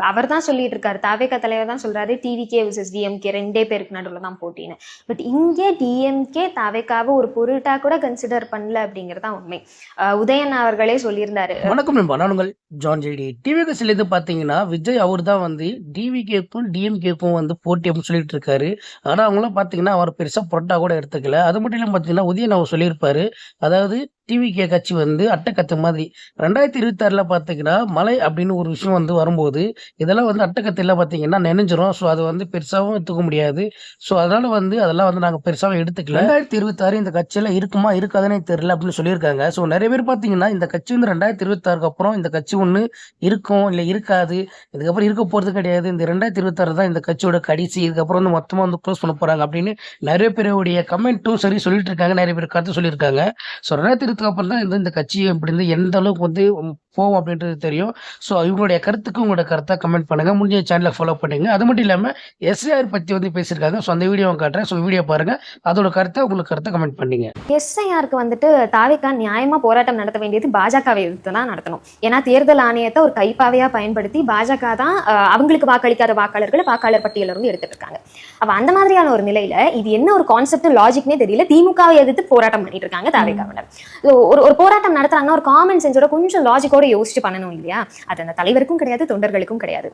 அவர் தான் சொல்லிட்டு இருக்காரு, தாவேகா தலைவர் தான் சொல்றாரு டிவிகே vs டிஎம்கே 2 பேருக்கு நடுவுல தான் போட்டின்னு. பட் இங்கே டிஎம்கே தாவேகாவை ஒரு பொருட்டா கூட கன்சிடர் பண்ணல அப்படிங்கிறது தான் உண்மை. உதயன் அவர்களே சொல்லியிருந்தாரு. வணக்கம் நண்பா, நான் உங்கள் ஜான் ஜேடி. டிவிகேஸ்லேருந்து பார்த்தீங்கன்னா விஜய் அவர் தான் வந்து டிவிகேக்கும் டிஎம்கேக்கும் வந்து போட்டி அப்படின்னு சொல்லிட்டு இருக்காரு. ஆனால் அவங்களாம் பார்த்தீங்கன்னா அவர் பெருசாக பொருட்டா கூட எடுத்துக்கல. அது மட்டும் இல்லாமல் பார்த்தீங்கன்னா உதயன் அவர் சொல்லியிருப்பாரு, அதாவது டிவிகே கட்சி வந்து அட்டக்கத்து மாதிரி 2026 பார்த்தீங்கன்னா மழை அப்படின்னு ஒரு விஷயம் வந்து வரும்போது இதெல்லாம் வந்து அட்டக்கத்தில் பார்த்தீங்கன்னா நினைஞ்சிரும். ஸோ அது வந்து பெருசாகவும் எடுத்துக்க முடியாது. ஸோ அதனால வந்து அதெல்லாம் வந்து நாங்கள் பெருசாகவும் எடுத்துக்கல. 2026 இந்த கட்சியெல்லாம் இருக்குமா இருக்காதுன்னே தெரியல அப்படின்னு சொல்லியிருக்காங்க. ஸோ நிறைய பேர் பார்த்தீங்கன்னா இந்த கட்சி வந்து 2026க்கு அப்புறம் இந்த கட்சி ஒன்று இருக்கும் இல்லை இருக்காது, இதுக்கப்புறம் இருக்க போகிறது கிடையாது, இந்த 2026 தான் இந்த கட்சியோட கடைசி, இதுக்கப்புறம் வந்து மொத்தமாக வந்து க்ளோஸ் பண்ண போகிறாங்க அப்படின்னு நிறைய பேருடைய கமெண்ட்டும் சரி சொல்லிட்டு இருக்காங்க. நிறைய பேர் கருத்து சொல்லியிருக்காங்க. ஸோ 2026 அப்புறம் தான் இந்த கட்சி அப்படி இருந்து எந்த அளவுக்கு வந்து போகும் அப்படின்றது தெரியும். ஸோ இவங்களுடைய கருத்துக்கு உங்களோட கருத்தை கமெண்ட் பண்ணுங்க. முடிஞ்ச சேனலை ஃபாலோ பண்ணுங்க. அது மட்டும் இல்லாமல் எஸ்ஐஆர் பற்றி வந்து பேசியிருக்காங்க. ஸோ அந்த வீடியோவை காட்டுறேன். ஸோ வீடியோ பாருங்க, அதோட கருத்தை உங்களுக்கு கருத்தை கமெண்ட் பண்ணீங்க. எஸ்ஐஆருக்கு வந்துட்டு தாவேகா நியாயமா போராட்டம் நடத்த வேண்டியது பாஜகவை எதிர்த்து தான் நடத்தணும். ஏன்னா தேர்தல் ஆணையத்தை ஒரு கைப்பாவையா பயன்படுத்தி பாஜக தான் அவங்களுக்கு வாக்களிக்காத வாக்காளர்களை வாக்காளர் பட்டியலிருந்து எடுத்துட்டு இருக்காங்க. அப்ப அந்த மாதிரியான ஒரு நிலையில இது என்ன ஒரு கான்செப்ட் லாஜிக்னே தெரியல. திமுகவை எதிர்த்து போராட்டம் பண்ணிட்டு இருக்காங்க தாவேகாவினர். ஒரு போராட்டம் நடத்துறாங்கன்னா ஒரு காமன் சென்ஸோட கொஞ்சம் லாஜிக்கோட யோசிச்சு பண்ணணும் இல்லையா? அது அந்த தலைவருக்கும் கிடையாது, தொண்டர்களுக்கும் கிடையாது.